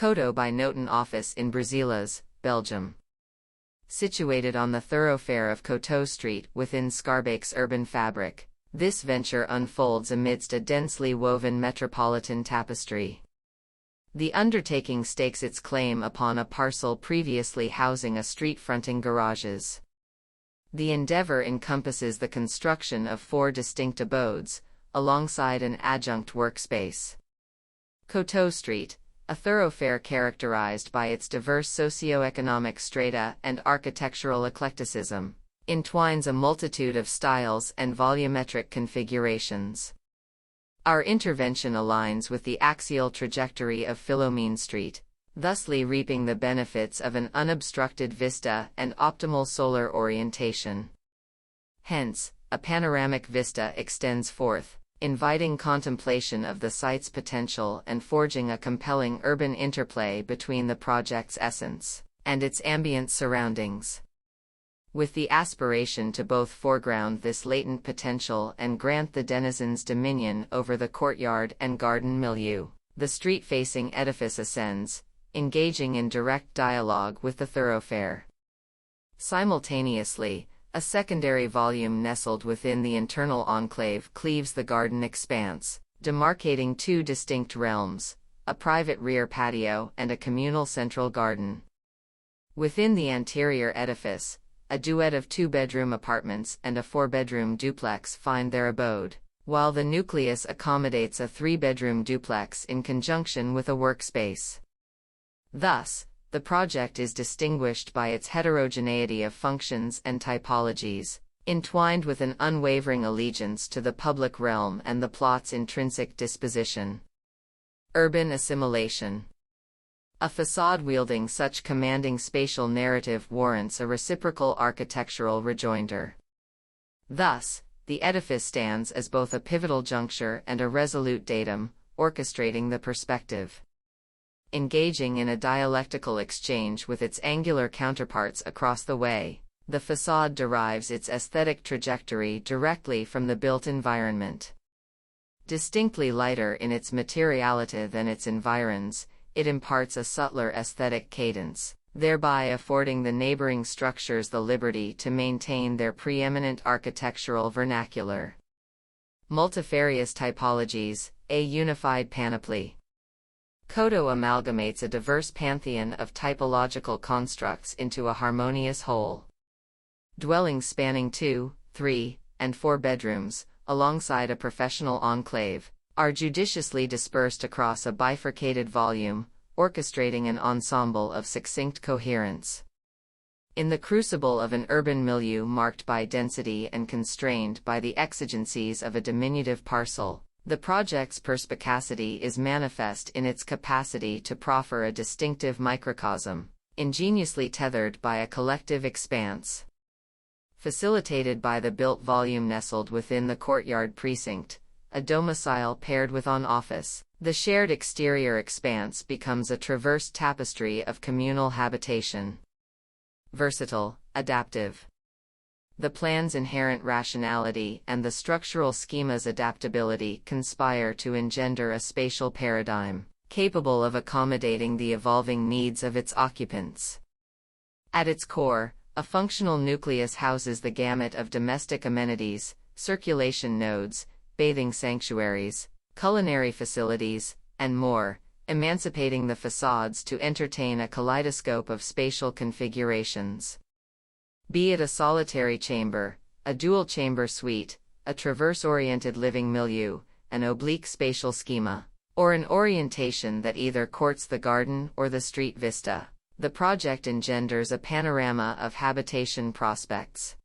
Koto by Notan office in BRUSELAS, Belgium. Situated on the thoroughfare of Côteaux Street within Schaerbeek's urban fabric, this venture unfolds amidst a densely woven metropolitan tapestry. The undertaking stakes its claim upon a parcel previously housing a street-fronting garages. The endeavor encompasses the construction of 4 distinct abodes, alongside an adjunct workspace. Côteaux Street, a thoroughfare characterized by its diverse socioeconomic strata and architectural eclecticism, entwines a multitude of styles and volumetric configurations. Our intervention aligns with the axial trajectory of Philomene Street, thusly reaping the benefits of an unobstructed vista and optimal solar orientation. Hence, a panoramic vista extends forth, inviting contemplation of the site's potential and forging a compelling urban interplay between the project's essence and its ambient surroundings. With the aspiration to both foreground this latent potential and grant the denizens dominion over the courtyard and garden milieu, the street-facing edifice ascends, engaging in direct dialogue with the thoroughfare. Simultaneously, a secondary volume nestled within the internal enclave cleaves the garden expanse, demarcating 2 distinct realms, a private rear patio and a communal central garden. Within the anterior edifice, a duet of 2-bedroom apartments and a 4-bedroom duplex find their abode, while the nucleus accommodates a 3-bedroom duplex in conjunction with a workspace. Thus, the project is distinguished by its heterogeneity of functions and typologies, entwined with an unwavering allegiance to the public realm and the plot's intrinsic disposition. Urban assimilation. A facade wielding such commanding spatial narrative warrants a reciprocal architectural rejoinder. Thus, the edifice stands as both a pivotal juncture and a resolute datum, orchestrating the perspective. Engaging in a dialectical exchange with its angular counterparts across the way, the facade derives its aesthetic trajectory directly from the built environment. Distinctly lighter in its materiality than its environs, it imparts a subtler aesthetic cadence, thereby affording the neighboring structures the liberty to maintain their preeminent architectural vernacular. Multifarious typologies, a unified panoply. Koto amalgamates a diverse pantheon of typological constructs into a harmonious whole. Dwellings spanning 2, 3, and 4 bedrooms, alongside a professional enclave, are judiciously dispersed across a bifurcated volume, orchestrating an ensemble of succinct coherence. In the crucible of an urban milieu marked by density and constrained by the exigencies of a diminutive parcel, the project's perspicacity is manifest in its capacity to proffer a distinctive microcosm, ingeniously tethered by a collective expanse. Facilitated by the built volume nestled within the courtyard precinct, a domicile paired with an office, the shared exterior expanse becomes a traverse tapestry of communal habitation. Versatile, adaptive. The plan's inherent rationality and the structural schema's adaptability conspire to engender a spatial paradigm, capable of accommodating the evolving needs of its occupants. At its core, a functional nucleus houses the gamut of domestic amenities, circulation nodes, bathing sanctuaries, culinary facilities, and more, emancipating the facades to entertain a kaleidoscope of spatial configurations. Be it a solitary chamber, a dual-chamber suite, a traverse-oriented living milieu, an oblique spatial schema, or an orientation that either courts the garden or the street vista, the project engenders a panorama of habitation prospects.